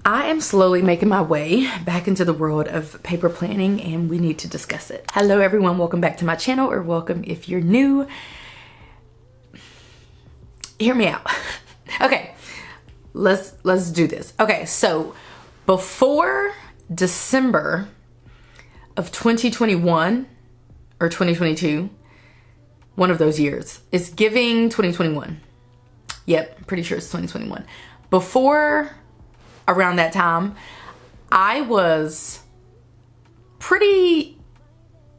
I am slowly making my way back into the world of paper planning, and we need to discuss it. Hello everyone, welcome back to my channel, or welcome if you're new. Hear me out. Okay, let's do this. Okay, so before December of 2021 or 2022, one of those years, it's giving 2021. Yep, pretty sure it's 2021. Before around that time, I was pretty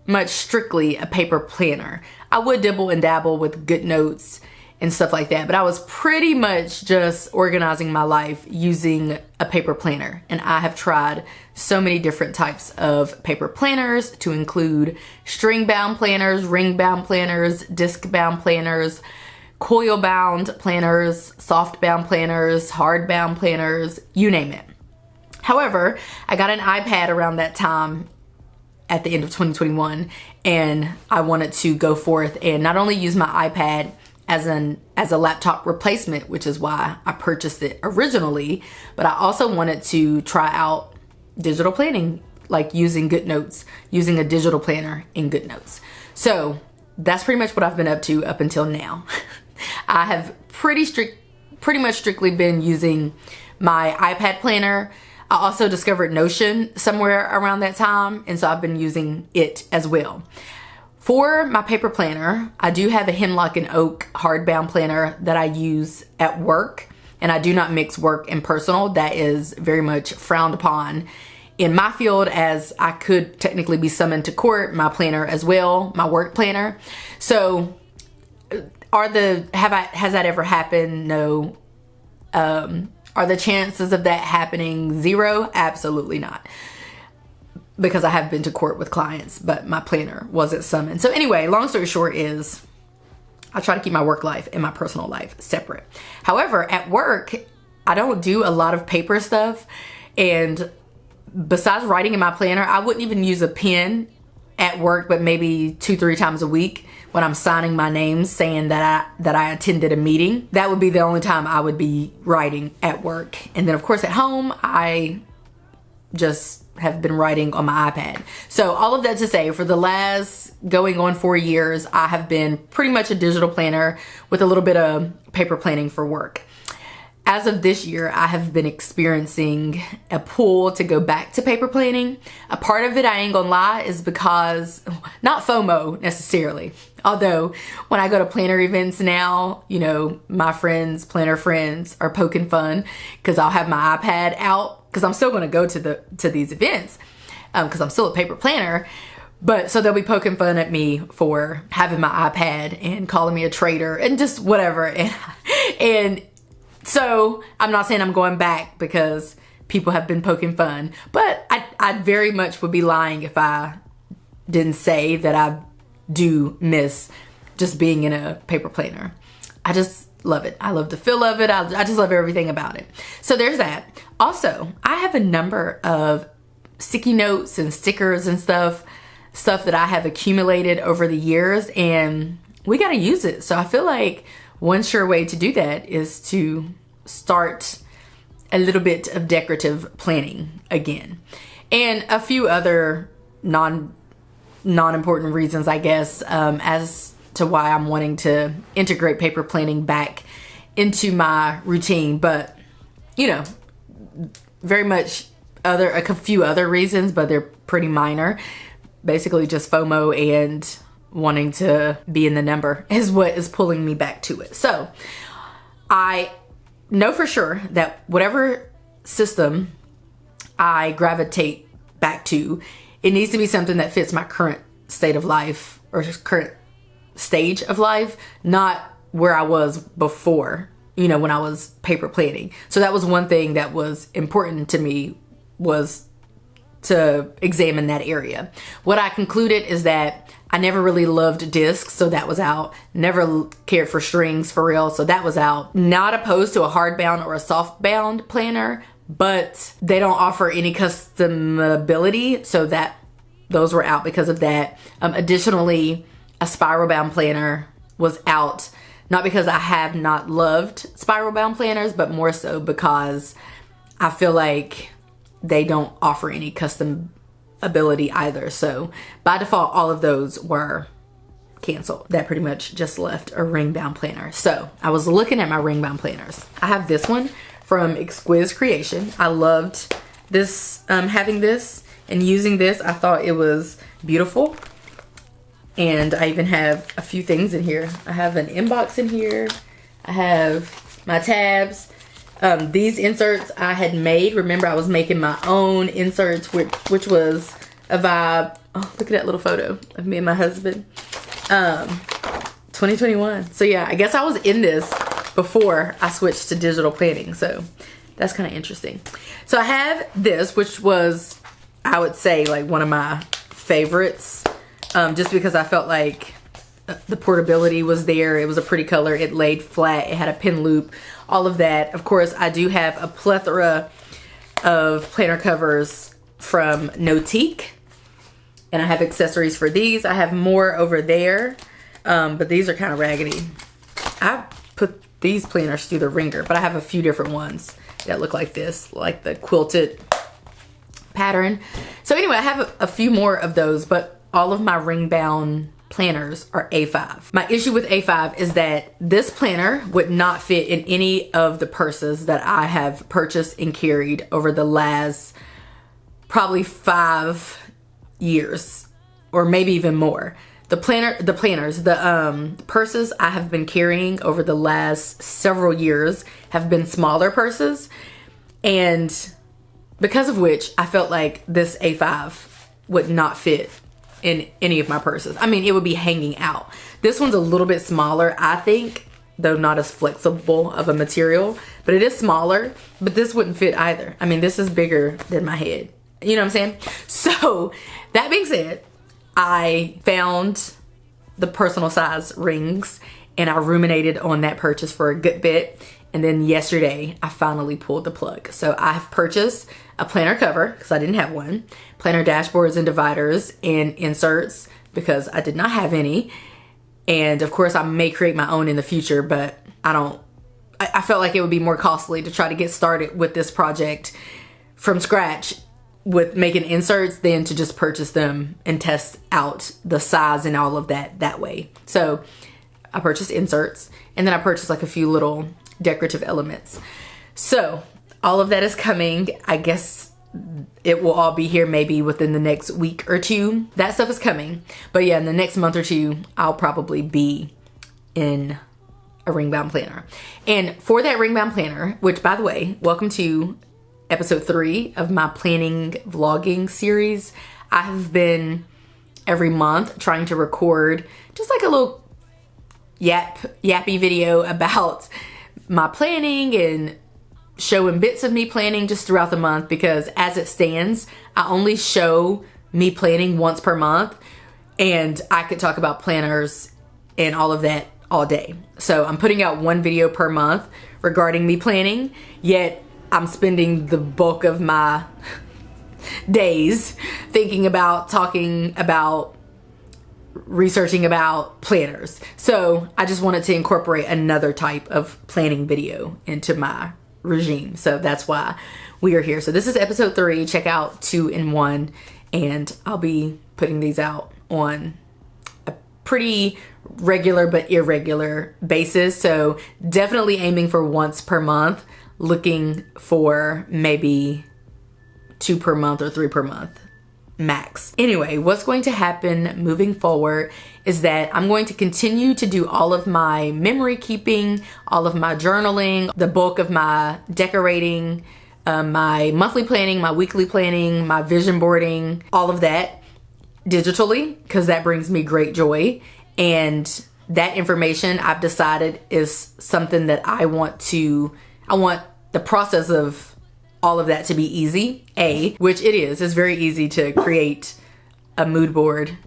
much strictly a paper planner. I would dibble and dabble with GoodNotes and stuff like that, but I was pretty much just organizing my life using a paper planner. And I have tried so many different types of paper planners, to include string bound planners, ring bound planners, disc bound planners, coil bound planners, soft bound planners, hard bound planners, you name it. However, I got an iPad around that time at the end of 2021, and I wanted to go forth and not only use my iPad as a laptop replacement, which is why I purchased it originally, but I also wanted to try out digital planning, like using GoodNotes, using a digital planner in GoodNotes. So that's pretty much what I've been up to up until now. I have pretty much strictly been using my iPad planner. I also discovered Notion somewhere around that time, and so I've been using it as well. For my paper planner, I do have a Hemlock and Oak hardbound planner that I use at work, and I do not mix work and personal. That is very much frowned upon in my field, as I could technically be summoned to court, my planner as well, my work planner. So has that ever happened? No. Are the chances of that happening zero? Absolutely not. Because I have been to court with clients, but my planner wasn't summoned. So anyway, long story short is I try to keep my work life and my personal life separate. However, at work, I don't do a lot of paper stuff. And besides writing in my planner, I wouldn't even use a pen at work, but maybe 2-3 times a week when I'm signing my name saying that I attended a meeting. That would be the only time I would be writing at work. And then of course at home, I just have been writing on my iPad. So all of that to say, for the last going on 4 years, I have been pretty much a digital planner with a little bit of paper planning for work. As of this year, I have been experiencing a pull to go back to paper planning. A part of it, I ain't gonna lie, is because, not FOMO necessarily, although when I go to planner events now, you know, my friends, planner friends, are poking fun because I'll have my iPad out, because I'm still gonna go to these events because I'm still a paper planner. But so they'll be poking fun at me for having my iPad and calling me a traitor and just whatever. And so I'm not saying I'm going back because people have been poking fun, but I very much would be lying if I didn't say that I do miss just being in a paper planner. I just love it. I love the feel of it. I just love everything about it. So there's that. Also, I have a number of sticky notes and stickers and stuff that I have accumulated over the years, and we got to use it. So I feel like one sure way to do that is to start a little bit of decorative planning again. And a few other non-important reasons, I guess, as to why I'm wanting to integrate paper planning back into my routine. But, you know, very much a few other reasons, but they're pretty minor. Basically just FOMO and wanting to be in the number is what is pulling me back to it. So I know for sure that whatever system I gravitate back to, it needs to be something that fits my current state of life or just current stage of life, not where I was before, you know, when I was paper planning. So that was one thing that was important to me, was to examine that area. What I concluded is that I never really loved discs, so that was out. Never cared for strings for real, so that was out. Not opposed to a hardbound or a softbound planner, but they don't offer any customability, so that those were out because of that. Additionally, a spiral bound planner was out, not because I have not loved spiral bound planners, but more so because I feel like they don't offer any custom ability either. So by default, all of those were canceled. That pretty much just left a ring bound planner. So I was looking at my ring bound planners. I have this one from Exquisite Creation. I loved this, having this and using this. I thought it was beautiful. And I even have a few things in here. I have an inbox in here. I have my tabs. These inserts I had made. Remember, I was making my own inserts, which was a vibe. Oh, look at that little photo of me and my husband. 2021. So yeah, I guess I was in this before I switched to digital planning. So that's kind of interesting. So I have this, which was, I would say, like one of my favorites, just because I felt like the portability was there. It was a pretty color. It laid flat. It had a pin loop, all of that. Of course, I do have a plethora of planner covers from Notique, and I have accessories for these. I have more over there, but these are kind of raggedy. I put these planners through the ringer, but I have a few different ones that look like this, like the quilted pattern. So anyway, I have a few more of those, but all of my ring bound planners are A5. My issue with A5 is that this planner would not fit in any of the purses that I have purchased and carried over the last probably 5 years, or maybe even more. The purses I have been carrying over the last several years have been smaller purses, and because of which I felt like this A5 would not fit in any of my purses. I mean, it would be hanging out. This one's a little bit smaller, I think, though not as flexible of a material, but it is smaller, but this wouldn't fit either. I mean, this is bigger than my head. You know what I'm saying? So that being said, I found the personal size rings and I ruminated on that purchase for a good bit. And then yesterday I finally pulled the plug. So I've purchased a planner cover because I didn't have one, planner dashboards and dividers and inserts because I did not have any. And of course I may create my own in the future, but I felt like it would be more costly to try to get started with this project from scratch with making inserts than to just purchase them and test out the size and all of that way. So I purchased inserts, and then I purchased like a few little decorative elements. So all of that is coming. I guess it will all be here maybe within the next week or two. That stuff is coming. But yeah, in the next month or two, I'll probably be in a ring bound planner. And for that ring bound planner, which by the way, welcome to episode 3 of my planning vlogging series. I have been every month trying to record just like a little yappy video about my planning and showing bits of me planning just throughout the month, because as it stands, I only show me planning once per month, and I could talk about planners and all of that all day. So I'm putting out one video per month regarding me planning, yet I'm spending the bulk of my days thinking about, talking about, researching about planners. So I just wanted to incorporate another type of planning video into my regime. So that's why we are here. So this is episode 3. Check out 2 and 1, and I'll be putting these out on a pretty regular but irregular basis. So definitely aiming for once per month, looking for maybe 2 per month or 3 per month max. Anyway, what's going to happen moving forward is that I'm going to continue to do all of my memory keeping, all of my journaling, the bulk of my decorating, my monthly planning, my weekly planning, my vision boarding, all of that digitally, because that brings me great joy. And that information, I've decided, is something that I want the process of all of that to be easy, which it is. It's very easy to create a mood board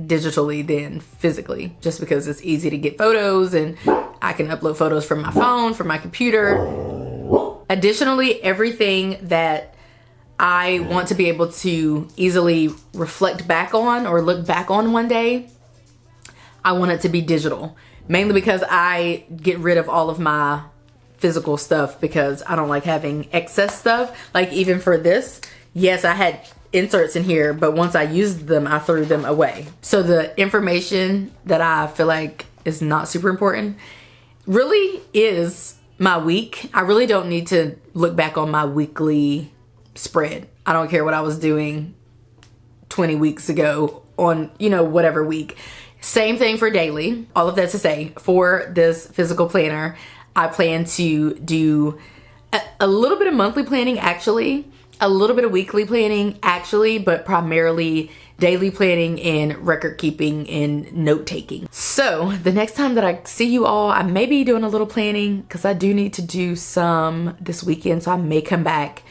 digitally than physically, just because it's easy to get photos and I can upload photos from my phone, from my computer. Additionally, everything that I want to be able to easily reflect back on or look back on one day, I want it to be digital, mainly because I get rid of all of my physical stuff because I don't like having excess stuff. Like even for this, yes, I had inserts in here, but once I used them, I threw them away. So the information that I feel like is not super important really is my week. I really don't need to look back on my weekly spread. I don't care what I was doing 20 weeks ago on, you know, whatever week. Same thing for daily. All of that to say, for this physical planner, I plan to do a little bit of monthly planning actually, a little bit of weekly planning actually, but primarily daily planning and record keeping and note taking. So the next time that I see you all, I may be doing a little planning because I do need to do some this weekend. So I may come back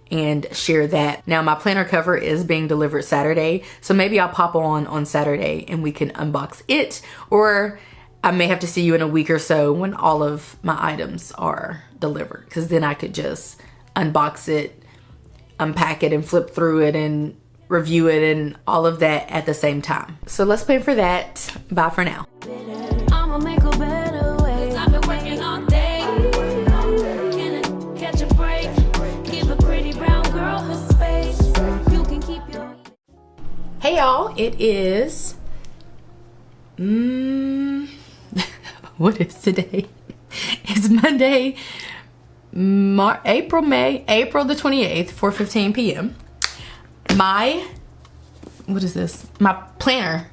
and share that. Now my planner cover is being delivered Saturday. So maybe I'll pop on Saturday and we can unbox it, or I may have to see you in a week or so when all of my items are delivered, because then I could just unbox it, unpack it, and flip through it and review it and all of that at the same time. So let's plan for that. Bye for now. I'ma make a better way. I've been working all day. Can I catch a break? Give a pretty brown girl her space. You can keep your... Hey y'all, it is what is today? It's Monday, April the 28th, 4:15 p.m. What is this? My planner,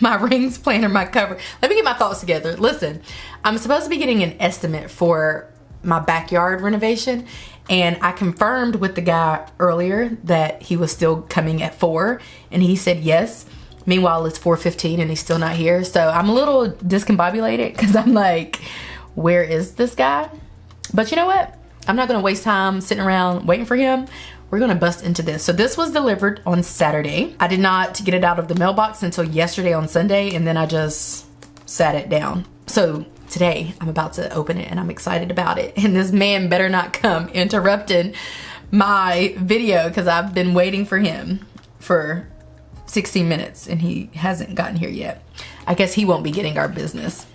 my rings planner, my cover. Let me get my thoughts together. Listen, I'm supposed to be getting an estimate for my backyard renovation, and I confirmed with the guy earlier that he was still coming at 4, and he said yes. Meanwhile, it's 4:15 and he's still not here. So I'm a little discombobulated because I'm like, where is this guy? But you know what? I'm not gonna waste time sitting around waiting for him. We're gonna bust into this. So this was delivered on Saturday. I did not get it out of the mailbox until yesterday on Sunday, and then I just sat it down. So today I'm about to open it and I'm excited about it. And this man better not come interrupting my video because I've been waiting for him for 16 minutes and he hasn't gotten here yet. I guess he won't be getting our business.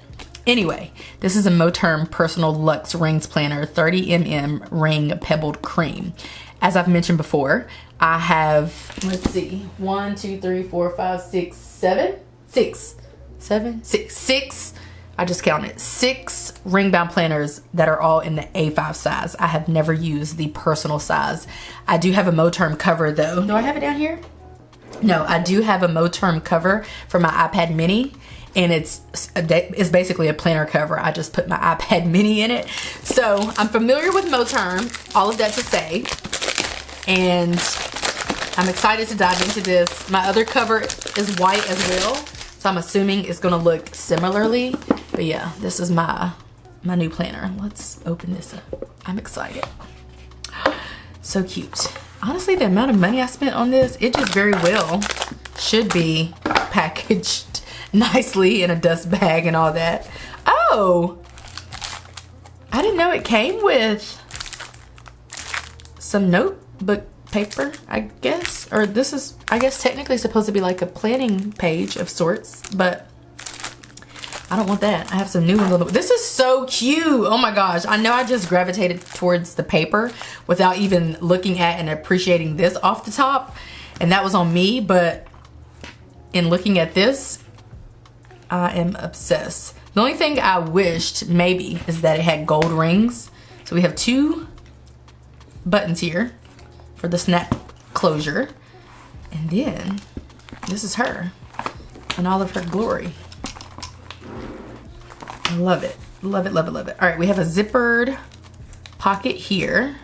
Anyway, this is a Moterm Personal Luxe Rings Planner 30mm Ring Pebbled Cream. As I've mentioned before, I have, let's see, 1, 2, 3, 4, 5, 6, 7, 6, 7, 6, 6. I just counted 6 ring bound planners that are all in the A5 size. I have never used the personal size. I do have a Moterm cover though. Do I have it down here? No, I do have a Moterm cover for my iPad mini, and it's basically a planner cover. I just put my iPad mini in it. So I'm familiar with Moterm, all of that to say, and I'm excited to dive into this. My other cover is white as well, so I'm assuming it's gonna look similarly. But yeah, this is my new planner. Let's open this up. I'm excited. So cute. Honestly, the amount of money I spent on this, it just very well should be packaged nicely in a dust bag and all that. Oh, I didn't know it came with some notebook paper, I guess. Or this is, I guess, technically supposed to be like a planning page of sorts, but I don't want that. I have some new little, this is so cute. Oh my gosh. I know I just gravitated towards the paper without even looking at and appreciating this off the top. And that was on me, but in looking at this, I am obsessed. The only thing I wished maybe is that it had gold rings. So we have 2 buttons here for the snap closure. And then this is her in all of her glory. I love it. Love it, love it, love it. All right, we have a zippered pocket here,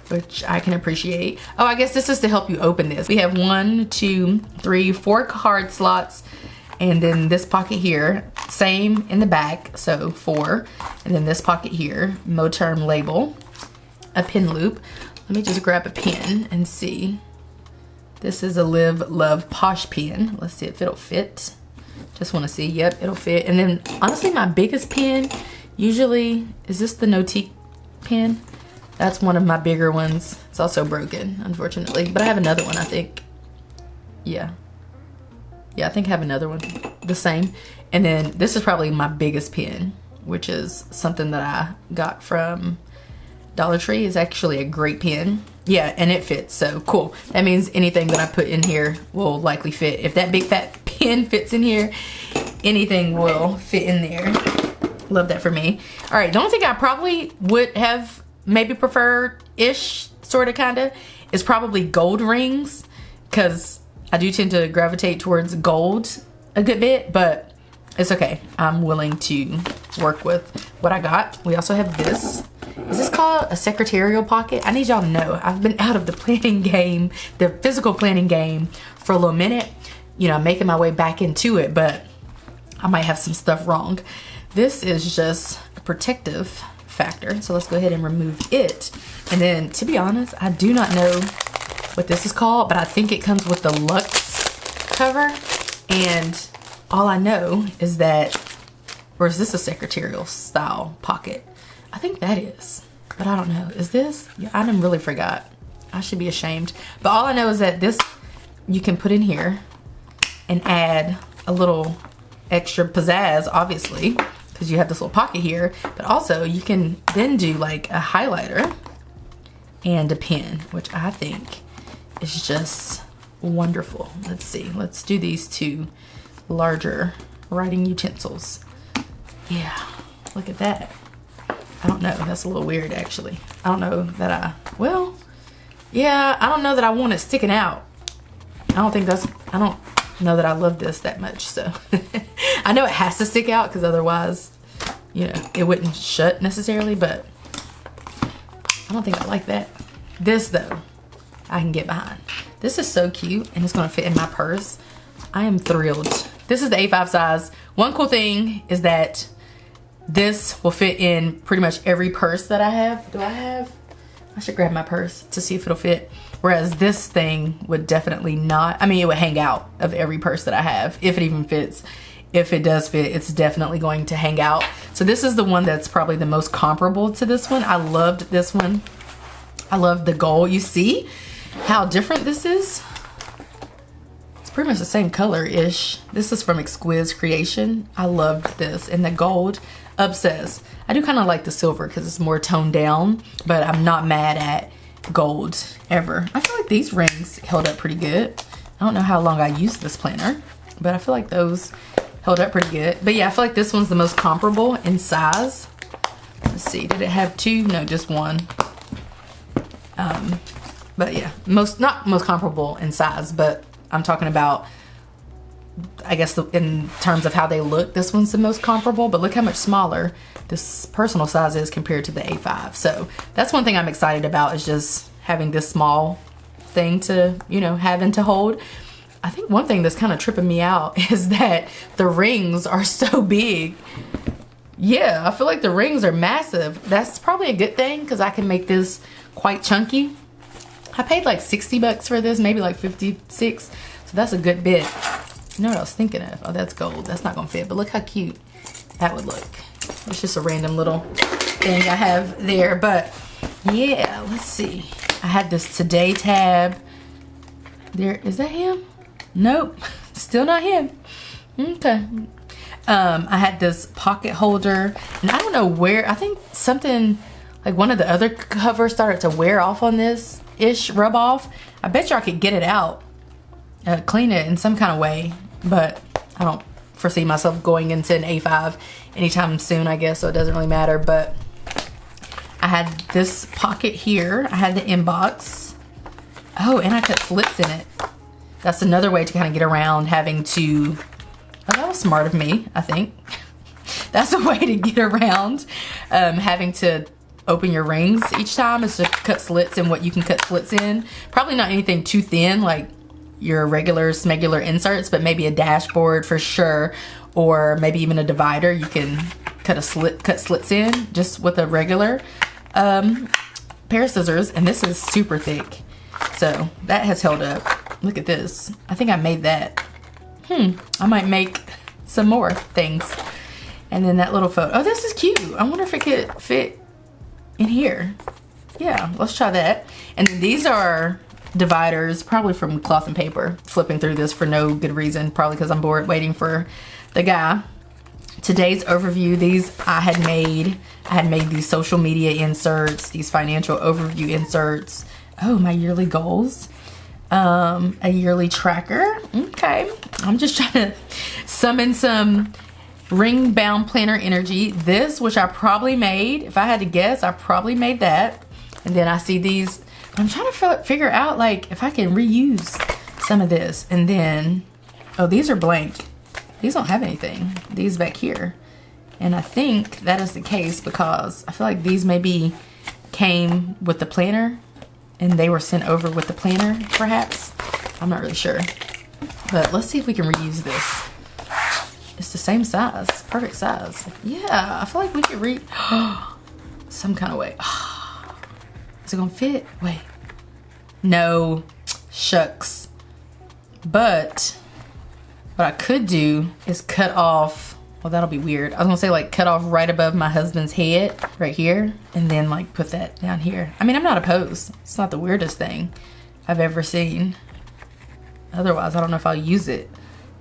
which I can appreciate. Oh, I guess this is to help you open this. We have 1, 2, 3, 4 card slots, and then this pocket here, same in the back, so 4. And then this pocket here, Moterm label, a pin loop. Let me just grab a pin and see. This is a Live Love Posh pin. Let's see if it'll fit. Just want to see. Yep, it'll fit. And then honestly, my biggest pen usually is this the Notique pen. That's one of my bigger ones. It's also broken, unfortunately, but I have another one, I think. Yeah, I think I have another one the same. And then this is probably my biggest pen. which is something that I got from Dollar Tree. Is actually a great pen. Yeah, and it fits, so cool. That means anything that I put in here will likely fit. If that big fat pen fits in here, anything will fit in there. Love that for me. All right, the only thing I probably would have maybe preferred-ish, sort of, kind of, is probably gold rings, because I do tend to gravitate towards gold a good bit, but it's okay. I'm willing to work with what I got. We also have this. Is this called a secretarial pocket? I need y'all to know I've been out of the planning game, the physical planning game, for a little minute. You know, I'm making my way back into it, but I might have some stuff wrong. This is just a protective factor, so let's go ahead and remove it. And then, to be honest, I do not know what this is called, but I think it comes with the Lux cover, and all I know is that, or is this a secretarial style pocket? I think that is, but I don't know. Is this? Yeah, I done really forgot. I should be ashamed. But all I know is that this, you can put in here and add a little extra pizzazz, obviously, because you have this little pocket here, but also you can then do like a highlighter and a pen, which I think is just wonderful. Let's see, let's do these two larger writing utensils. Yeah, look at that. I don't know, that's a little weird actually. I don't know that well, yeah, I don't know that I want it sticking out. I don't know that I love this that much, so. I know it has to stick out because otherwise, you know, it wouldn't shut necessarily, but I don't think I like that. This though, I can get behind. This is so cute and it's gonna fit in my purse. I am thrilled. This is the A5 size. One cool thing is that this will fit in pretty much every purse that I have. I should grab my purse to see if it'll fit. Whereas this thing would definitely not. I mean, it would hang out of every purse that I have, if it even fits. If it does fit, it's definitely going to hang out. So this is the one that's probably the most comparable to this one. I loved this one. I love the gold. You see how different this is? It's pretty much the same color-ish. This is from Exquisite Creation. I loved this. And the gold, obsessed. I do kind of like the silver because it's more toned down, but I'm not mad at gold ever. I feel like these rings held up pretty good. I don't know how long I used this planner, but I feel like those held up pretty good. But yeah, I feel like this one's the most comparable in size. Let's see, did it have two? No, just one. But yeah, not most comparable in size, but I'm talking about, I guess in terms of how they look, this one's the most comparable, but look how much smaller this personal size is compared to the A5. So that's one thing I'm excited about, is just having this small thing to, you know, having to hold. I think one thing that's kind of tripping me out is that the rings are so big. Yeah, I feel like the rings are massive. That's probably a good thing because I can make this quite chunky. I paid like 60 bucks for this, maybe like 56. So that's a good bit. You know what I was thinking of? Oh, that's gold. That's not gonna fit, but look how cute that would look. It's just a random little thing I have there, but yeah, let's see. I had this Today tab. There, is that him? Nope, still not him. Okay. I had this pocket holder, and I don't know where, I think something, like one of the other covers started to wear off on this-ish, rub off. I bet you I could get it out, clean it in some kind of way, but I don't foresee myself going into an A5 anytime soon, I guess, so it doesn't really matter. But I had this pocket here. I had the inbox. Oh, and I cut slits in it. That's another way to kind of get around having to, oh, that was smart of me, I think. That's a way to get around having to open your rings each time, is to cut slits in what you can cut slits in. Probably not anything too thin like your regular smegular inserts, but maybe a dashboard for sure, or maybe even a divider you can cut slits in just with a regular pair of scissors. And this is super thick, so that has held up. Look at this. I think I made that. I might make some more things. And then that little photo. Oh, this is cute. I wonder if it could fit in here. Yeah, let's try that. And then these are dividers, probably from Cloth and Paper. Flipping through this for no good reason, probably because I'm bored waiting for the guy. today's overview, these I had made these social media inserts, these financial overview inserts. Oh, my yearly goals. A yearly tracker. Okay. I'm just trying to summon some ring bound planner energy. This, which I probably made, if I had to guess, I probably made that. And then I see these. I'm trying to figure out like if I can reuse some of this. And then, oh, these are blank. These don't have anything. These back here. And I think that is the case because I feel like these maybe came with the planner and they were sent over with the planner, perhaps. I'm not really sure. But let's see if we can reuse this. It's the same size, perfect size. Yeah, I feel like we could read some kind of way. Is it gonna fit? Wait. No, shucks. But what I could do is cut off, well, that'll be weird. I was gonna say like cut off right above my husband's head, right here, and then like put that down here. I mean, I'm not opposed. It's not the weirdest thing I've ever seen. Otherwise, I don't know if I'll use it.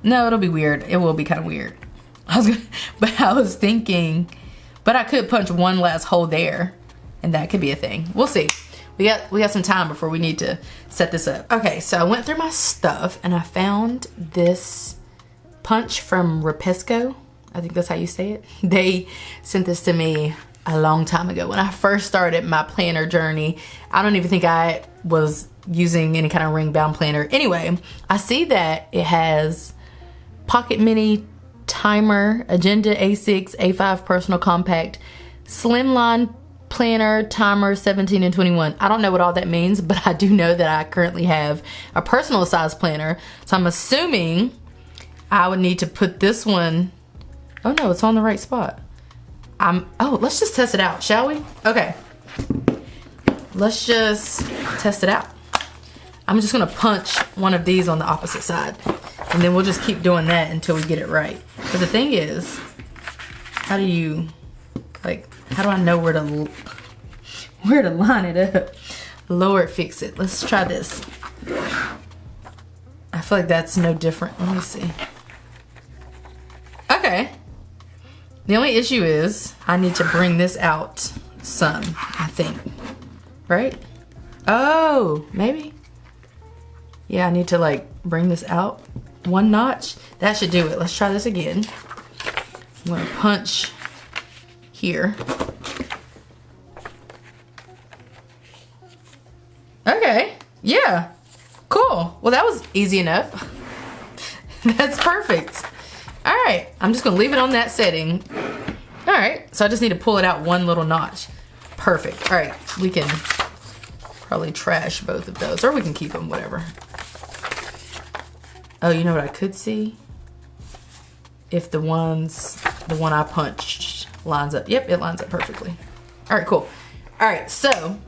No, it'll be weird. It will be kind of weird. But I was thinking, but I could punch one last hole there, and that could be a thing. We'll see. We got some time before we need to set this up. Okay, so I went through my stuff and I found this punch from Repesco. I think that's how you say it. They sent this to me a long time ago when I first started my planner journey. I don't even think I was using any kind of ring bound planner. Anyway, I see that it has Pocket Mini, Timer, Agenda A6, A5 Personal Compact, Slimline Planner, Timer 17 and 21. I don't know what all that means, but I do know that I currently have a personal size planner. So I'm assuming I would need to put this one. Oh no, it's on the right spot. Oh, let's just test it out, shall we? Okay. Let's just test it out. I'm just gonna punch one of these on the opposite side. And then we'll just keep doing that until we get it right. But the thing is, how do you, like, how do I know where to line it up? Lower it, fix it. Let's try this. I feel like that's no different. Let me see. Okay. The only issue is I need to bring this out some, I think. Right? Oh, maybe. Yeah, I need to like bring this out one notch. That should do it. Let's try this again. I'm gonna punch here. Okay, yeah, cool. Well, that was easy enough. That's perfect. All right, I'm just gonna leave it on that setting. All right, so I just need to pull it out one little notch. Perfect. All right, we can probably trash both of those, or we can keep them, whatever. Oh, you know what I could see? If the one I punched lines up. Yep, it lines up perfectly. All right, cool. All right, so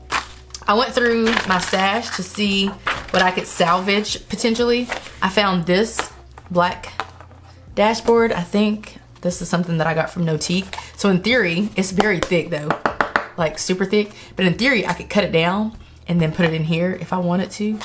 I went through my stash to see what I could salvage potentially. I found this black dashboard. I think this is something that I got from Notique. So in theory, it's very thick though, like super thick. But in theory, I could cut it down and then put it in here if I wanted to,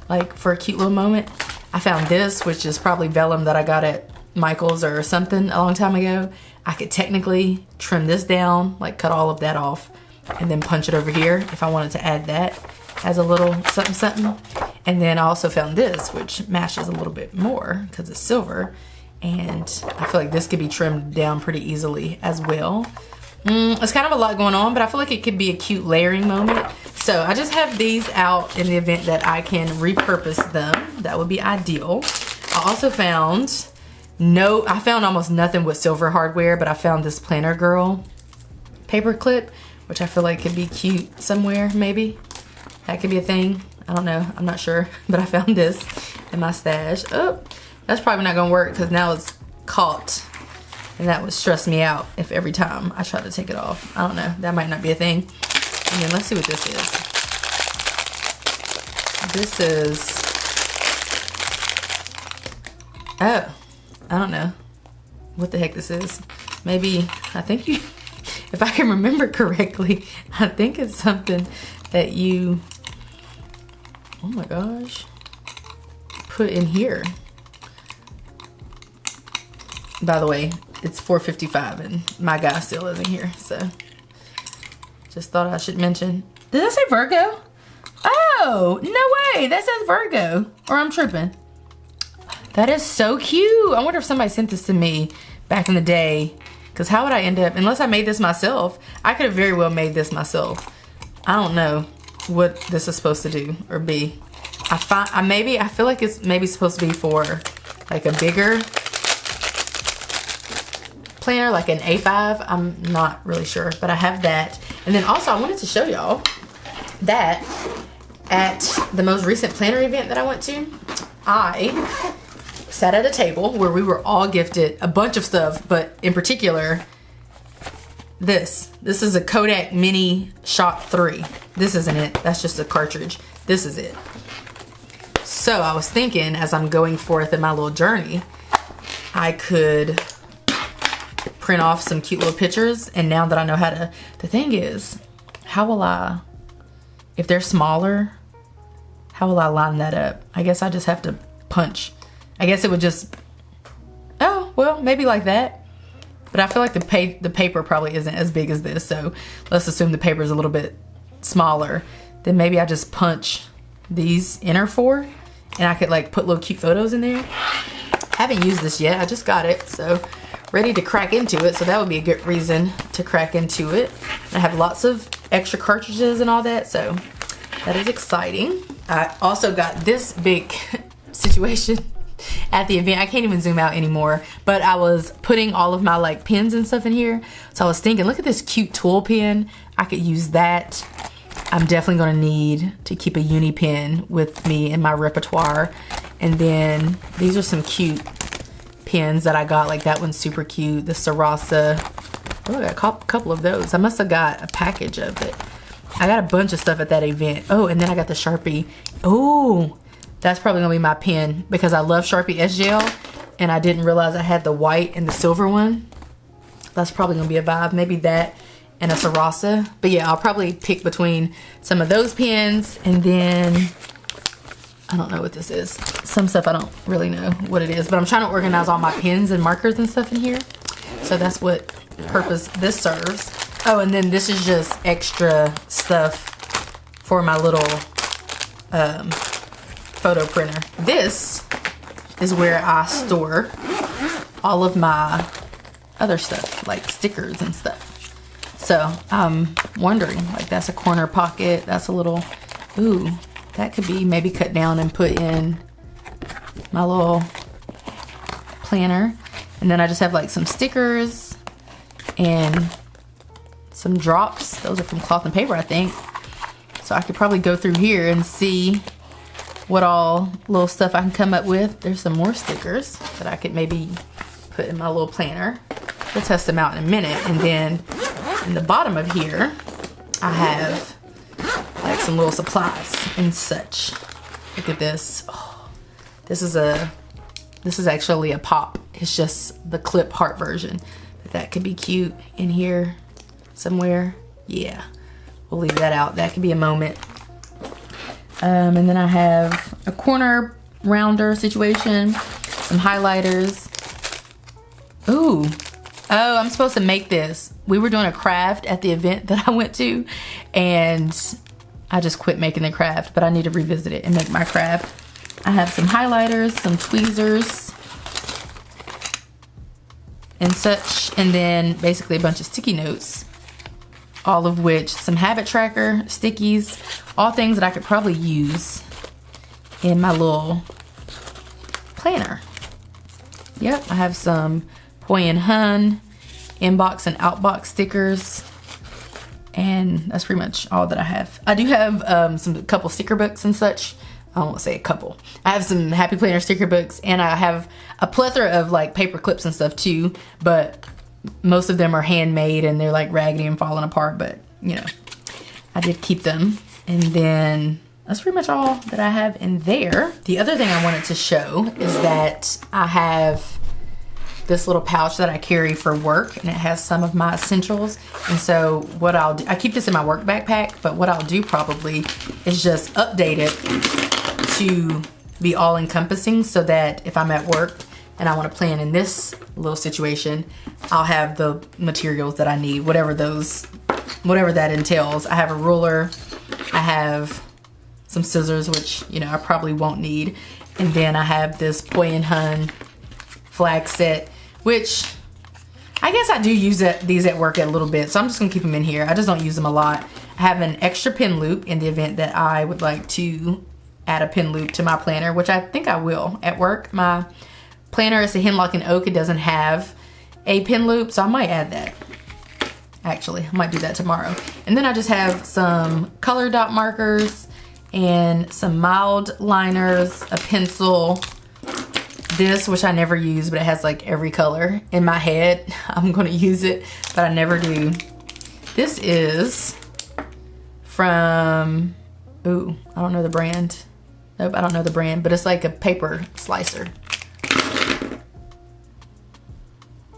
like for a cute little moment. I found this, which is probably vellum that I got at Michael's or something a long time ago. I could technically trim this down, like cut all of that off and then punch it over here if I wanted to add that as a little something something. And then I also found this, which matches a little bit more because it's silver. And I feel like this could be trimmed down pretty easily as well. It's kind of a lot going on, but I feel like it could be a cute layering moment. So I just have these out in the event that I can repurpose them. That would be ideal. I also found I found almost nothing with silver hardware, but I found this Planner Girl paper clip, which I feel like could be cute somewhere, maybe. That could be a thing. I don't know, I'm not sure, but I found this in my stash. Oh, that's probably not gonna work because now it's caught. And that would stress me out if every time I try to take it off. I don't know, that might not be a thing. And then let's see what this is. This is, oh, I don't know what the heck this is. Maybe, I think if I can remember correctly, I think it's something that you, oh my gosh, put in here. By the way, it's 4:55 and my guy still isn't here. So just thought I should mention. Did I say Virgo? Oh, no way. That says Virgo. Or I'm tripping. That is so cute. I wonder if somebody sent this to me back in the day. Because how would I end up, unless I made this myself, I could have very well made this myself. I don't know what this is supposed to do or be. I feel like it's maybe supposed to be for like a bigger planner, like an A5. I'm not really sure, but I have that. And then also I wanted to show y'all that at the most recent planner event that I went to, I sat at a table where we were all gifted a bunch of stuff, but in particular, this is a Kodak Mini Shot 3. This isn't it. That's just a cartridge. This is it. So I was thinking, as I'm going forth in my little journey, I could print off some cute little pictures. And now that I know how to, the thing is, how will I, if they're smaller, how will I line that up? I guess I just have to punch. I guess it would just, oh, well, maybe like that. But I feel like the paper probably isn't as big as this. So let's assume the paper is a little bit smaller. Then maybe I just punch these inner four and I could like put little cute photos in there. Haven't used this yet. I just got it. So ready to crack into it. So that would be a good reason to crack into it. I have lots of extra cartridges and all that. So that is exciting. I also got this big situation at the event. I can't even zoom out anymore, but I was putting all of my like pens and stuff in here. So I was thinking, look at this cute tool pen. I could use that. I'm definitely gonna need to keep a uni pen with me in my repertoire. And then these are some cute pens that I got. Like that one's super cute. The Sarasa. Oh, I got a couple of those. I must have got a package of it. I got a bunch of stuff at that event. Oh, and then I got the Sharpie. Oh, that's probably gonna be my pen because I love Sharpie S-Gel and I didn't realize I had the white and the silver one. That's probably gonna be a vibe. Maybe that and a Sarasa. But yeah, I'll probably pick between some of those pens and then, I don't know what this is. Some stuff I don't really know what it is, but I'm trying to organize all my pens and markers and stuff in here. So that's what purpose this serves. Oh, and then this is just extra stuff for my little photo printer. This is where I store all of my other stuff, like stickers and stuff. So I'm wondering, like that's a corner pocket. That's a little, ooh, that could be maybe cut down and put in my little planner. And then I just have like some stickers and some drops. Those are from Cloth and Paper, I think. So I could probably go through here and see what all little stuff I can come up with. There's some more stickers that I could maybe put in my little planner. We'll test them out in a minute. And then in the bottom of here, I have like some little supplies and such. Look at this. Oh, this is actually a pop. It's just the clip heart version. But that could be cute in here somewhere. Yeah, we'll leave that out. That could be a moment. And then I have a corner rounder situation, some highlighters. Ooh. Oh, I'm supposed to make this. We were doing a craft at the event that I went to, and I just quit making the craft, but I need to revisit it and make my craft. I have some highlighters, some tweezers, and such, and then basically a bunch of sticky notes, all of which, some habit tracker, stickies, all things that I could probably use in my little planner. Yep, I have some Hoi and Hun inbox and outbox stickers, and that's pretty much all that I have. I do have a couple sticker books and such. I won't say a couple. I have some Happy Planner sticker books, and I have a plethora of like paper clips and stuff too, but most of them are handmade and they're like raggedy and falling apart, but you know, I did keep them. And then that's pretty much all that I have in there. The other thing I wanted to show is that I have this little pouch that I carry for work, and it has some of my essentials. And so what I'll do, I keep this in my work backpack, but what I'll do probably is just update it to be all encompassing so that if I'm at work and I want to plan in this little situation, I'll have the materials that I need, whatever that entails. I have a ruler, I have some scissors, which, you know, I probably won't need. And then I have this Poi and Hun flag set, which I guess I do use these at work a little bit, so I'm just gonna keep them in here. I just don't use them a lot. I have an extra pin loop in the event that I would like to add a pin loop to my planner, which I think I will at work. My planner is a Hemlock and Oak. It doesn't have a pin loop, so I might add that. Actually, I might do that tomorrow. And then I just have some color dot markers and some mild liners, a pencil, this, which I never use, but it has like every color. In my head, I'm gonna use it, but I never do. This is from, ooh, I don't know the brand. Nope, I don't know the brand, but it's like a paper slicer.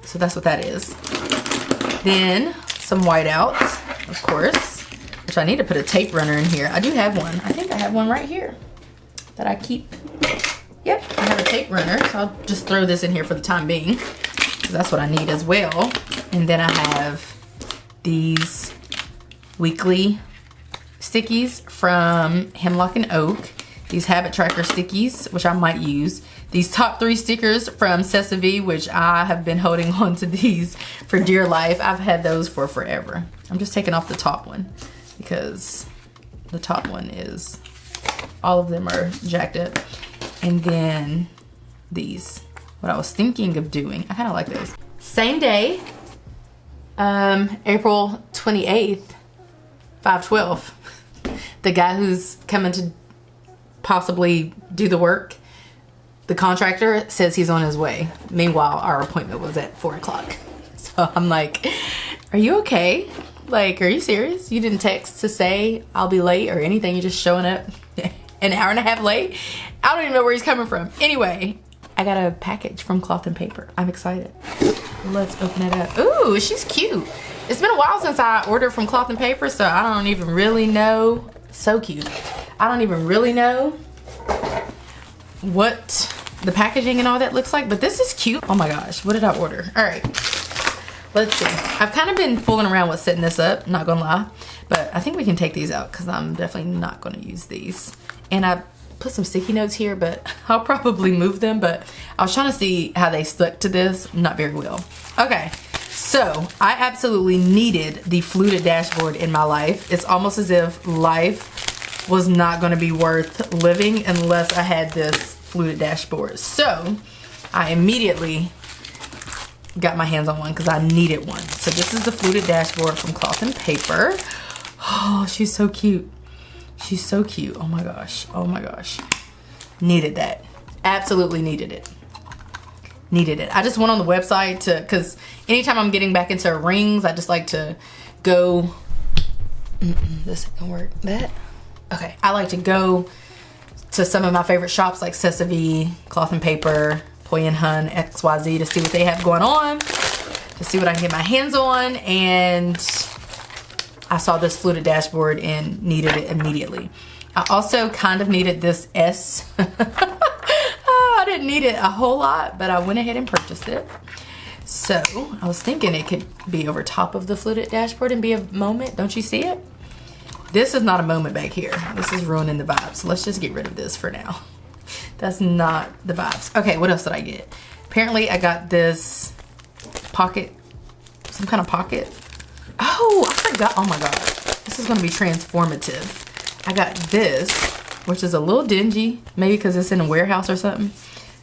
So that's what that is. Then some whiteouts, of course, which I need to put a tape runner in here. I do have one. I think I have one right here that I keep. Yep, I have a tape runner, so I'll just throw this in here for the time being, because that's what I need as well. And then I have these weekly stickies from Hemlock and Oak. These habit tracker stickies, which I might use. These top 3 stickers from Sesame, which I have been holding on to these for dear life. I've had those for forever. I'm just taking off the top one because the top one is, all of them are jacked up. And then these, what I was thinking of doing, I kind of like those. Same day, April 28th, 5/12, the guy who's coming to possibly do the work, the contractor, says he's on his way. Meanwhile, our appointment was at 4 o'clock. So I'm like, are you okay? Like, are you serious? You didn't text to say I'll be late or anything. You're just showing up an hour and a half late? I don't even know where he's coming from. Anyway, I got a package from Cloth and Paper. I'm excited. Let's open it up. Ooh, she's cute. It's been a while since I ordered from Cloth and Paper, so I don't even really know. So cute. I don't even really know what the packaging and all that looks like, but this is cute. Oh my gosh, what did I order? All right, let's see. I've kind of been fooling around with setting this up, not gonna lie, but I think we can take these out because I'm definitely not gonna use these. And I put some sticky notes here, but I'll probably move them, but I was trying to see how they stuck to this. Not very well. Okay, so I absolutely needed the fluted dashboard in my life. It's almost as if life was not gonna be worth living unless I had this fluted dashboard. So I immediately got my hands on one because I needed one. So this is the fluted dashboard from Cloth and Paper. Oh, she's so cute. She's so cute. Oh my gosh. Oh my gosh. Needed that. Absolutely needed it. Needed it. I just went on the website to, because anytime I'm getting back into rings, I just like to go, this ain't gonna work. That? Okay. I like to go to some of my favorite shops like Sesame, Cloth and Paper, Poi and Hun, XYZ to see what they have going on, to see what I can get my hands on, and I saw this fluted dashboard and needed it immediately. I also kind of needed this S. I didn't need it a whole lot, but I went ahead and purchased it. So I was thinking it could be over top of the fluted dashboard and be a moment. Don't you see it? This is not a moment back here. This is ruining the vibe. So let's just get rid of this for now. That's not the vibes. Okay, what else did I get? Apparently I got this pocket, some kind of pocket. Oh, I forgot. Oh my God. This is gonna be transformative. I got this, which is a little dingy, maybe because it's in a warehouse or something.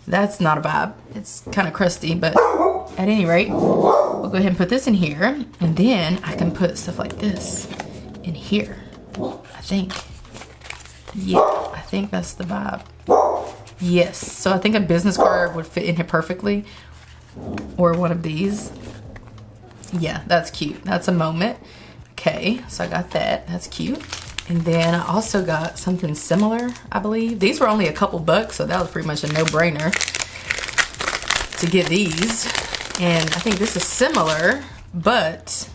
That's not a vibe. It's kind of crusty, but at any rate, we'll go ahead and put this in here. And then I can put stuff like this in here, I think. Yeah, I think that's the vibe. Yes, so I think a business card would fit in here perfectly. Or one of these. Yeah, that's cute. That's a moment. Okay, so I got that. That's cute. And then I also got something similar, I believe. These were only a couple bucks, so that was pretty much a no-brainer to get these. And I think this is similar, but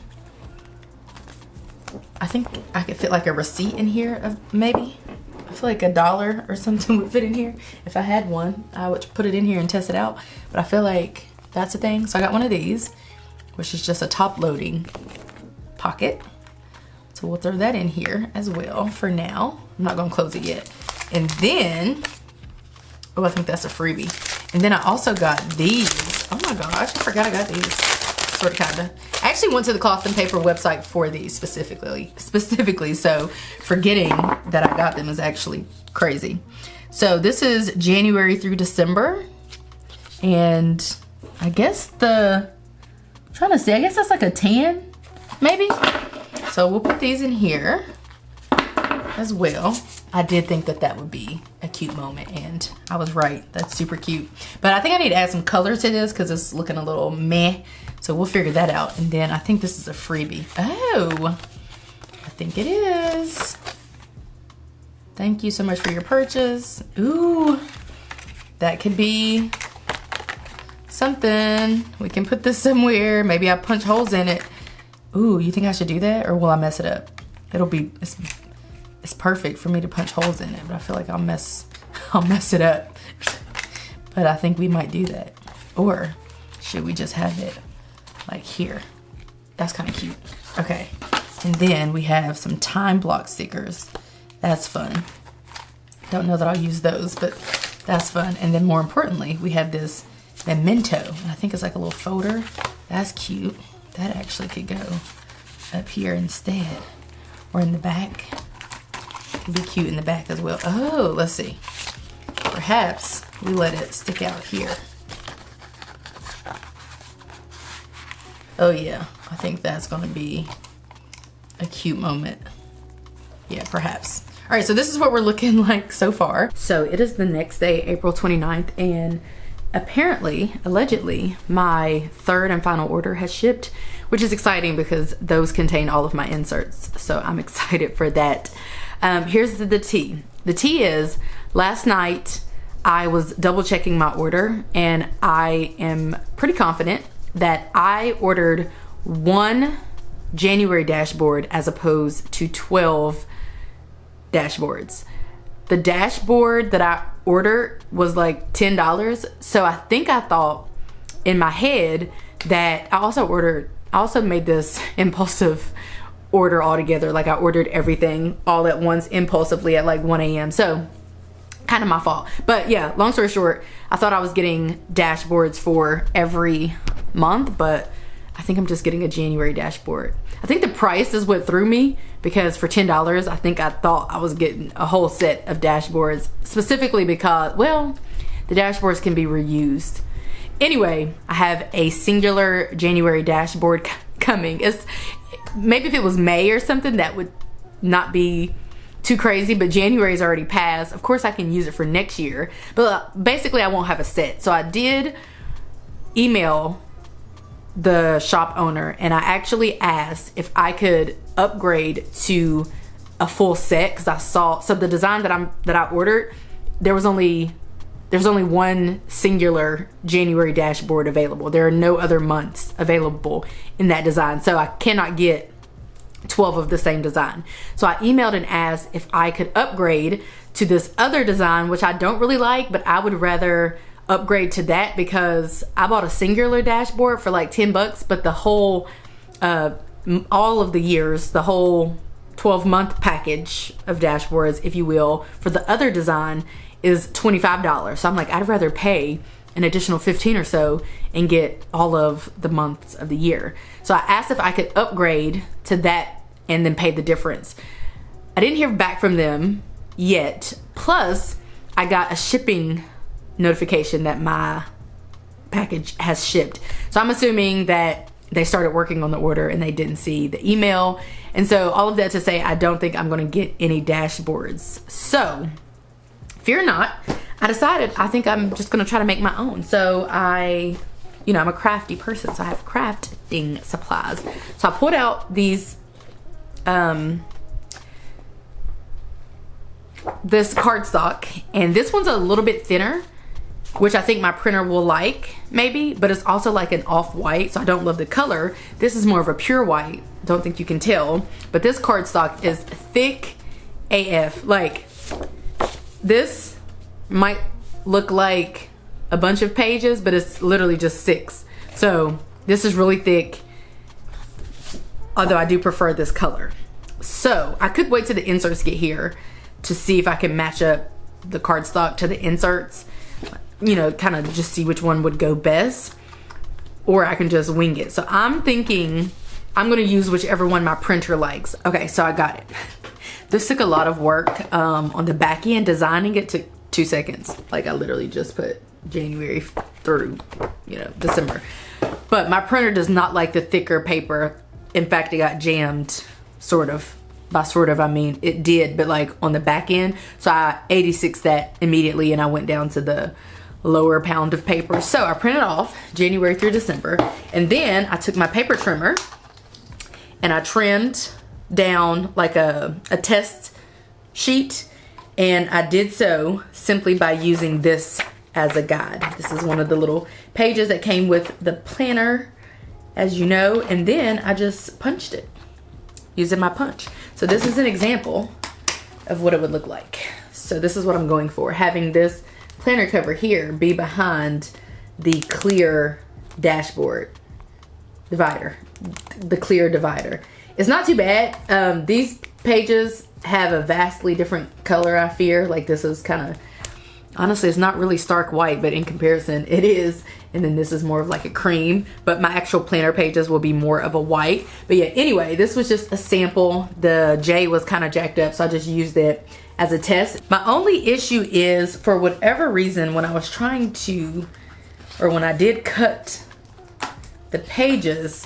I think I could fit like a receipt in here of maybe. I feel like $1 or something would fit in here. If I had one, I would put it in here and test it out. But I feel like that's a thing. So I got one of these, which is just a top loading pocket. So we'll throw that in here as well for now. I'm not gonna close it yet. And then, oh, I think that's a freebie. And then I also got these. Oh my gosh, I forgot I got these. Sort of, kinda. I actually went to the Cloth and Paper website for these specifically. So forgetting that I got them is actually crazy. So this is January through December. And I guess I'm trying to see, I guess that's like a tan, maybe? So we'll put these in here as well. I did think that that would be a cute moment, and I was right. That's super cute. But I think I need to add some color to this because it's looking a little meh. So we'll figure that out. And then I think this is a freebie. Oh, I think it is. Thank you so much for your purchase. Ooh, that could be something. We can put this somewhere. Maybe I punch holes in it. Ooh, you think I should do that, or will I mess it up? It's perfect for me to punch holes in it, but I feel like I'll mess it up. But I think we might do that. Or should we just have it like here? That's kind of cute. Okay, and then we have some time block stickers. That's fun. Don't know that I'll use those, but that's fun. And then more importantly, we have this memento. I think it's like a little folder. That's cute. That actually could go up here instead, or in the back. It'd be cute in the back as well. Oh, let's see. Perhaps we let it stick out here. Oh yeah, I think that's gonna be a cute moment. Yeah, perhaps. All right, so this is what we're looking like so far. So it is the next day, April 29th, and apparently, allegedly, my third and final order has shipped, which is exciting because those contain all of my inserts. So I'm excited for that. Here's the tea. The tea is, last night I was double checking my order, and I am pretty confident that I ordered 1 January dashboard as opposed to 12 dashboards. The dashboard that I ordered was like $10. So I think I thought in my head that I also made this impulsive order altogether. Like I ordered everything all at once impulsively at like 1 a.m. So kind of my fault. But yeah, long story short, I thought I was getting dashboards for every month, but I think I'm just getting a January dashboard. I think the price is what threw me, because for $10, I think I thought I was getting a whole set of dashboards, specifically because, well, the dashboards can be reused. Anyway, I have a singular January dashboard coming. Maybe if it was May or something, that would not be too crazy, but January's already passed. Of course, I can use it for next year, but basically I won't have a set. So I did email the shop owner, and I actually asked if I could upgrade to a full set, because I saw, so the design that I ordered, there's only one singular January dashboard available. There are no other months available in that design, so I cannot get 12 of the same design. So I emailed and asked if I could upgrade to this other design, which I don't really like, but I would rather upgrade to that because I bought a singular dashboard for like $10, but the whole all of the years, the whole 12-month package of dashboards, if you will, for the other design is $25. So I'm like, I'd rather pay an additional 15 or so and get all of the months of the year. So I asked if I could upgrade to that and then pay the difference. I didn't hear back from them yet. Plus, I got a shipping notification that my package has shipped. So I'm assuming that they started working on the order and they didn't see the email. And so all of that to say, I don't think I'm going to get any dashboards. So fear not, I decided I think I'm just going to try to make my own. So I'm a crafty person, so I have crafting supplies. So I pulled out these this cardstock, and this one's a little bit thinner, which I think my printer will like, maybe, but it's also like an off-white, so I don't love the color. This is more of a pure white. Don't think you can tell, but this cardstock is thick AF. Like, this might look like a bunch of pages, but it's literally just 6. So this is really thick, although I do prefer this color. So I could wait till the inserts get here to see if I can match up the cardstock to the inserts, you know, kind of just see which one would go best, or I can just wing it. So I'm thinking I'm gonna use whichever one my printer likes. Okay, so I got it. This took a lot of work on the back end. Designing it took 2 seconds. Like, I literally just put January through, you know, December. But my printer does not like the thicker paper. In fact, it got jammed, sort of. By sort of, I mean it did, but like on the back end. So I 86'd that immediately, and I went down to the lower pound of paper. So I printed off January through December, and then I took my paper trimmer and I trimmed down like a test sheet, and I did so simply by using this as a guide. This is one of the little pages that came with the planner, as you know, and then I just punched it using my punch. So this is an example of what it would look like. So this is what I'm going for, having this planner cover here be behind the clear dashboard divider, the clear divider. It's not too bad. These pages have a vastly different color, I fear. Like, this is kind of, honestly, it's not really stark white, but in comparison it is. And then this is more of like a cream, but my actual planner pages will be more of a white. But yeah, anyway, this was just a sample. The J was kind of jacked up, so I just used it as a test. My only issue is, for whatever reason, when I was trying to, or when I did cut the pages,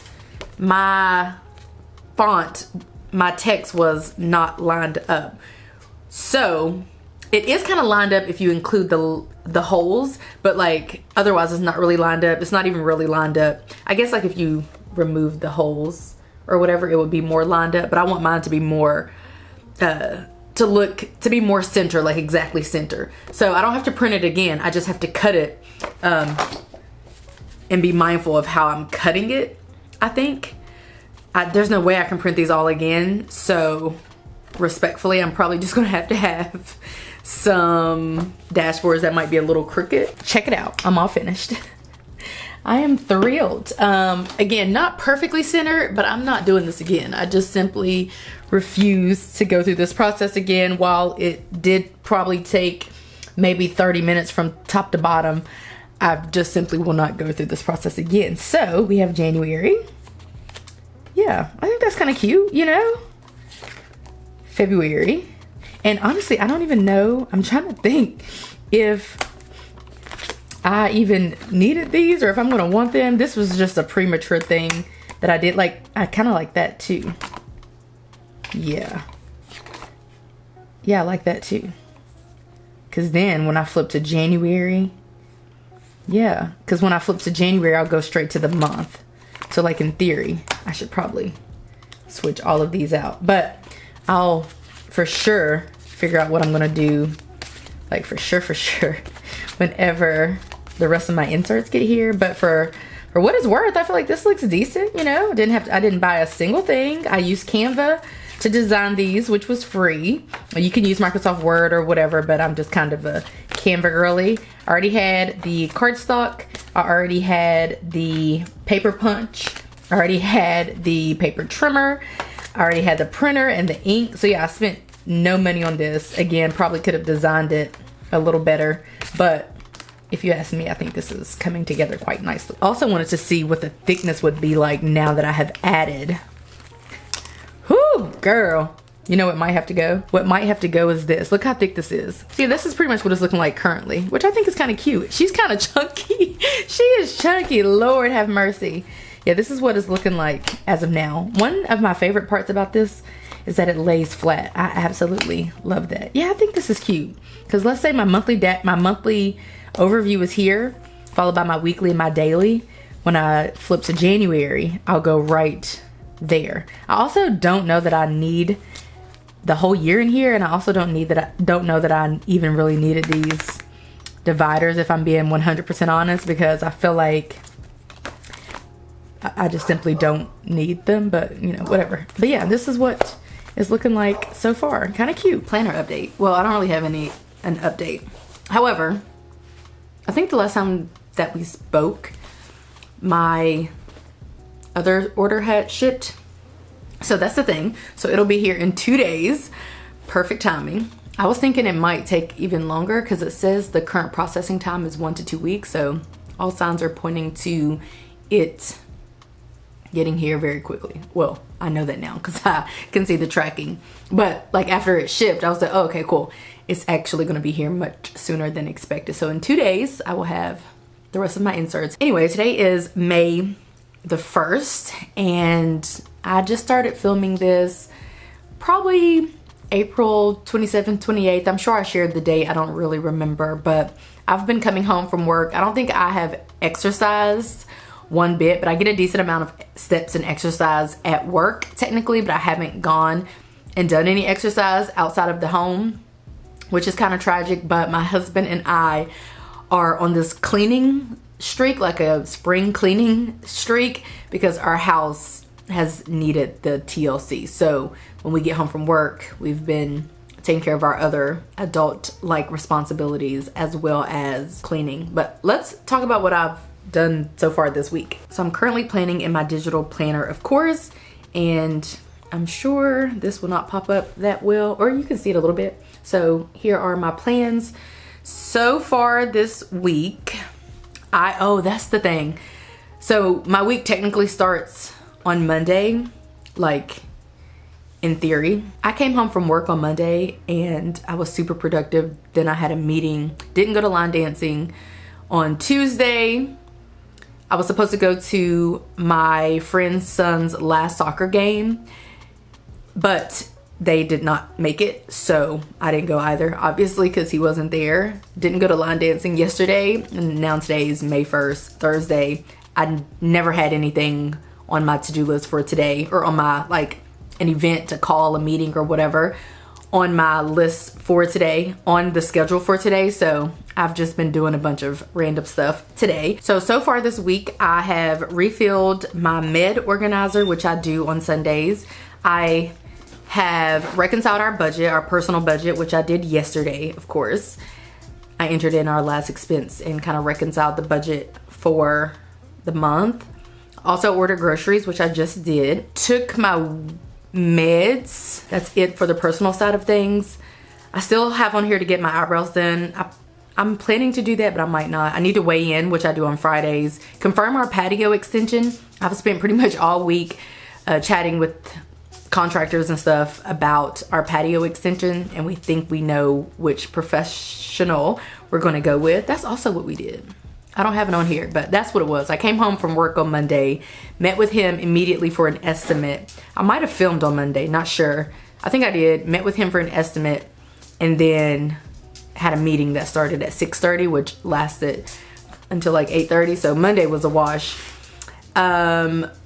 my font, my text was not lined up. So it is kind of lined up if you include the holes, but like otherwise it's not really lined up. It's not even really lined up. I guess like if you remove the holes or whatever, it would be more lined up, but I want mine to be more to be more center, like exactly center. So I don't have to print it again. I just have to cut it and be mindful of how I'm cutting it, I think. There's no way I can print these all again, so respectfully, I'm probably just gonna have some dashboards that might be a little crooked. Check it out, I'm all finished. I am thrilled. Again, not perfectly centered, but I'm not doing this again. I just simply refuse to go through this process again. While it did probably take maybe 30 minutes from top to bottom, I just simply will not go through this process again. So we have January. Yeah, I think that's kind of cute, you know? February. And honestly, I don't even know. I'm trying to think if I even needed these or if I'm gonna want them. This was just a premature thing that I did. Like, I kind of like that too. Yeah. Yeah, I like that too. Because then when I flip to January, yeah, because when I flip to January, I'll go straight to the month. So like in theory, I should probably switch all of these out. But I'll for sure figure out what I'm gonna do, like for sure, whenever the rest of my inserts get here. But for what it's worth, I feel like this looks decent, you know? I didn't buy a single thing. I used Canva to design these, which was free. You can use Microsoft Word or whatever, but I'm just kind of a Canva girly. I already had the cardstock. I already had the paper punch. I already had the paper trimmer. I already had the printer and the ink. So yeah, I spent no money on this. Again, probably could have designed it a little better, but if you ask me, I think this is coming together quite nicely. Also wanted to see what the thickness would be like now that I have added. Whoo, girl. You know what might have to go? What might have to go is this. Look how thick this is. See, this is pretty much what it's looking like currently, which I think is kind of cute. She's kind of chunky. She is chunky, Lord have mercy. Yeah, this is what it's looking like as of now. One of my favorite parts about this is that it lays flat. I absolutely love that. Yeah, I think this is cute. Because let's say my monthly overview is here, followed by my weekly and my daily. When I flip to January, I'll go right there. I also don't know that I need the whole year in here, and I also don't know that I even really needed these dividers, if I'm being 100% honest, because I feel like I just simply don't need them, but you know, whatever. But yeah, this is what it's looking like so far. Kind of cute. Planner update. Well, I don't really have any an update. However, I think the last time that we spoke, my other order had shipped. So that's the thing. So it'll be here in 2 days. Perfect timing. I was thinking it might take even longer because it says the current processing time is 1 to 2 weeks. So all signs are pointing to it getting here very quickly. Well, I know that now because I can see the tracking. But like after it shipped, I was like, oh, okay, cool. It's actually going to be here much sooner than expected. So in 2 days, I will have the rest of my inserts. Anyway, today is May the 1st, and I just started filming this probably April 27th, 28th. I'm sure I shared the date. I don't really remember, but I've been coming home from work. I don't think I have exercised one bit, but I get a decent amount of steps and exercise at work technically, but I haven't gone and done any exercise outside of the home, which is kind of tragic. But my husband and I are on this cleaning streak, like a spring cleaning streak, because our house has needed the TLC. So when we get home from work, we've been taking care of our other adult-like responsibilities as well as cleaning. But let's talk about what I've done so far this week. So I'm currently planning in my digital planner, of course, and I'm sure this will not pop up that well, or you can see it a little bit. So here are my plans so far this week. Oh, that's the thing. So my week technically starts on Monday, like in theory. I came home from work on Monday and I was super productive. Then I had a meeting, didn't go to line dancing. On Tuesday, I was supposed to go to my friend's son's last soccer game, but they did not make it, so I didn't go either, obviously, because he wasn't there. Didn't go to line dancing yesterday, and now today is May 1st, Thursday. I never had anything on my to-do list for today, or on my, like, an event to call, a meeting or whatever, on my list for today, on the schedule for today. So I've just been doing a bunch of random stuff today. So far this week, I have refilled my med organizer, which I do on Sundays. I have reconciled our budget, our personal budget, which I did yesterday, of course. I entered in our last expense and kind of reconciled the budget for the month. Also ordered groceries, which I just did. Took my meds. That's it for the personal side of things. I still have on here to get my eyebrows done. I'm planning to do that, but I might not. I need to weigh in, which I do on Fridays. Confirm our patio extension. I've spent pretty much all week chatting with contractors and stuff about our patio extension, and we think we know which professional we're going to go with. That's also what we did. I don't have it on here, but that's what it was. I came home from work on Monday, met with him immediately for an estimate. I might have filmed on Monday, not sure. I think I did. Met with him for an estimate, and then had a meeting that started at 6:30, which lasted until like 8:30. So Monday was a wash.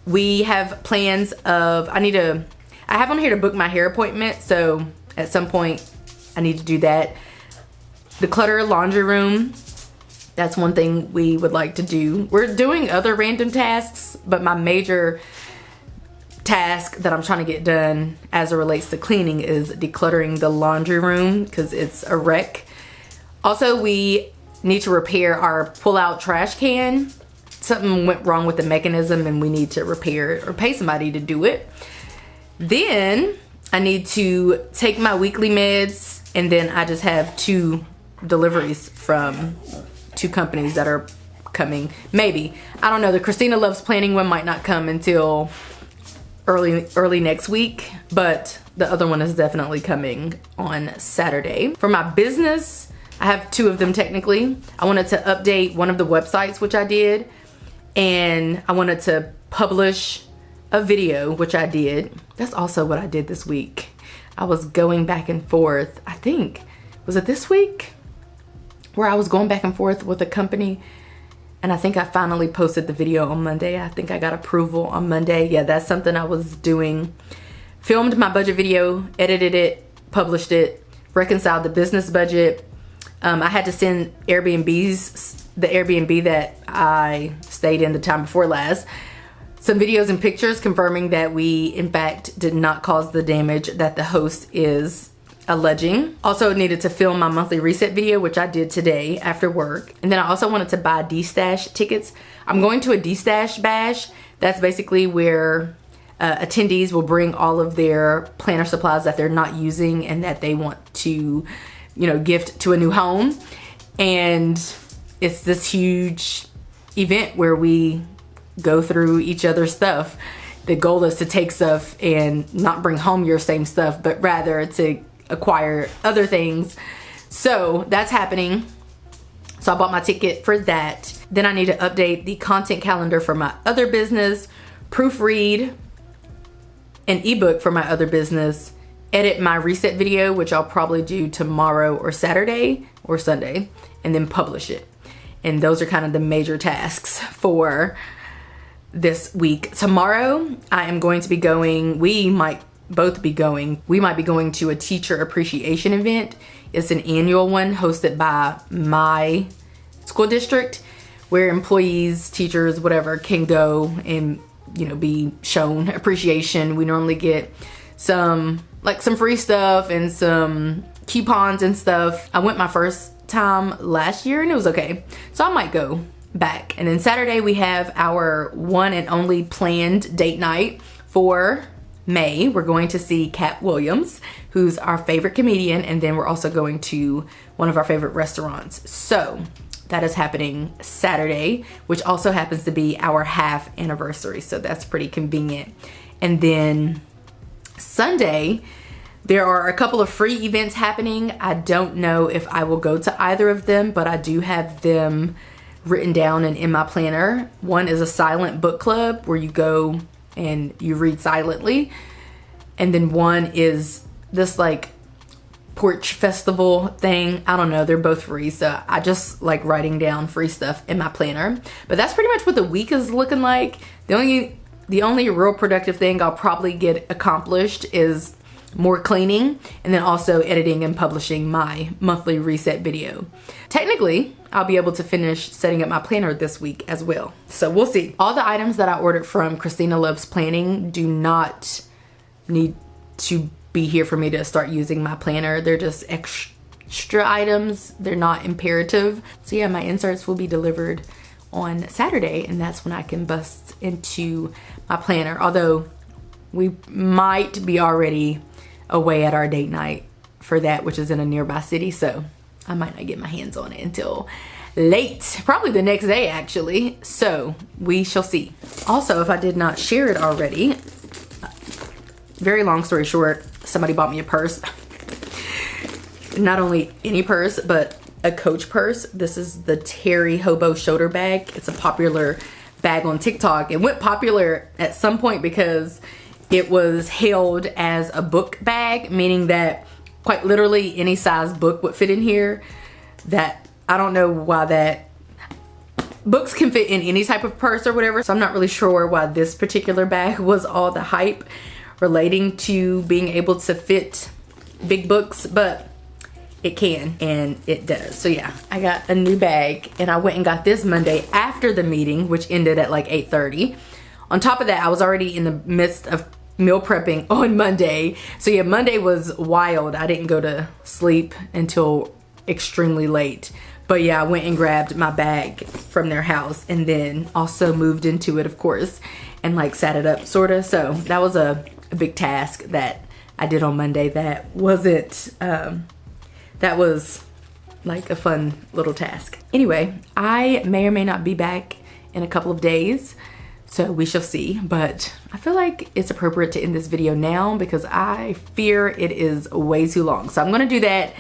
We have plans of, I have on here to book my hair appointment, so at some point I need to do that. Declutter laundry room. That's one thing we would like to do. We're doing other random tasks, but my major task that I'm trying to get done as it relates to cleaning is decluttering the laundry room because it's a wreck. Also, we need to repair our pull-out trash can. Something went wrong with the mechanism and we need to repair it or pay somebody to do it. Then I need to take my weekly meds, and then I just have 2 deliveries from 2 companies that are coming. Maybe. I don't know. The Christina Loves Planning one might not come until early next week, but the other one is definitely coming on Saturday. For my business, I have 2 of them technically. I wanted to update one of the websites, which I did, and I wanted to publish a video, which I did. That's also what I did this week. I was going back and forth. I think, was it this week? Where I was going back and forth with a company, and I think I finally posted the video on Monday. I think I got approval on Monday. Yeah, that's something I was doing. Filmed my budget video, edited it, published it, reconciled the business budget. I had to send the Airbnb that I stayed in the time before last, some videos and pictures confirming that we in fact did not cause the damage that the host is alleging. Also needed to film my monthly reset video, which I did today after work. And then I also wanted to buy D-Stash tickets. I'm going to a D-Stash bash. That's basically where attendees will bring all of their planner supplies that they're not using and that they want to, you know, gift to a new home. And it's this huge event where we go through each other's stuff. The goal is to take stuff and not bring home your same stuff, but rather to acquire other things. So that's happening. So I bought my ticket for that. Then I need to update the content calendar for my other business, proofread an ebook for my other business, edit my reset video, which I'll probably do tomorrow or Saturday or Sunday, and then publish it. And those are kind of the major tasks for this week. Tomorrow, I am going to be going, we might be going to a teacher appreciation event. It's an annual one hosted by my school district where employees, teachers, whatever, can go and, you know, be shown appreciation. We normally get some free stuff and some coupons and stuff. I went my first time last year and it was okay. So I might go back. And then Saturday we have our one and only planned date night for May. We're going to see Cat Williams, who's our favorite comedian, and then we're also going to one of our favorite restaurants. So that is happening Saturday, which also happens to be our half anniversary. So that's pretty convenient. And then Sunday, there are a couple of free events happening. I don't know if I will go to either of them, but I do have them written down and in my planner. One is a silent book club where you go and you read silently. And then one is this like porch festival thing. I don't know, they're both free. So I just like writing down free stuff in my planner. But that's pretty much what the week is looking like. The only real productive thing I'll probably get accomplished is more cleaning and then also editing and publishing my monthly reset video. Technically, I'll be able to finish setting up my planner this week as well. So we'll see. All the items that I ordered from Christina Loves Planning do not need to be here for me to start using my planner. They're just extra items. They're not imperative. So yeah, my inserts will be delivered on Saturday and that's when I can bust into my planner. Although we might be already away at our date night for that, which is in a nearby city. So I might not get my hands on it until late, probably the next day actually. So we shall see. Also, if I did not share it already, very long story short, somebody bought me a purse. Not only any purse, but a Coach purse. This is the Terry Hobo Shoulder Bag. It's a popular bag on TikTok. It went popular at some point because it was hailed as a book bag, meaning that quite literally any size book would fit in here. That I don't know why that books can fit in any type of purse or whatever. So I'm not really sure why this particular bag was all the hype relating to being able to fit big books, but it can and it does. So yeah, I got a new bag and I went and got this Monday after the meeting, which ended at like 8:30. On top of that, I was already in the midst of meal prepping on Monday. So yeah, Monday was wild. I didn't go to sleep until extremely late. But yeah, I went and grabbed my bag from their house and then also moved into it, of course, and like sat it up sort of. So that was a big task that I did on Monday. That wasn't, that was like a fun little task. Anyway, I may or may not be back in a couple of days. So we shall see, but I feel like it's appropriate to end this video now because I fear it is way too long. So I'm gonna do that.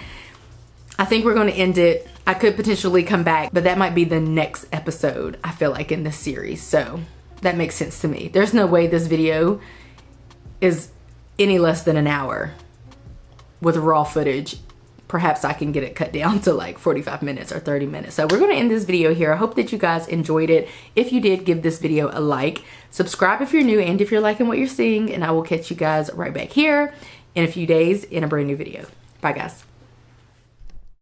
I think we're gonna end it. I could potentially come back, but that might be the next episode, I feel like, in this series. So that makes sense to me. There's no way this video is any less than an hour with raw footage. Perhaps I can get it cut down to like 45 minutes or 30 minutes. So we're gonna end this video here. I hope that you guys enjoyed it. If you did, give this video a like. Subscribe if you're new and if you're liking what you're seeing, and I will catch you guys right back here in a few days in a brand new video. Bye guys.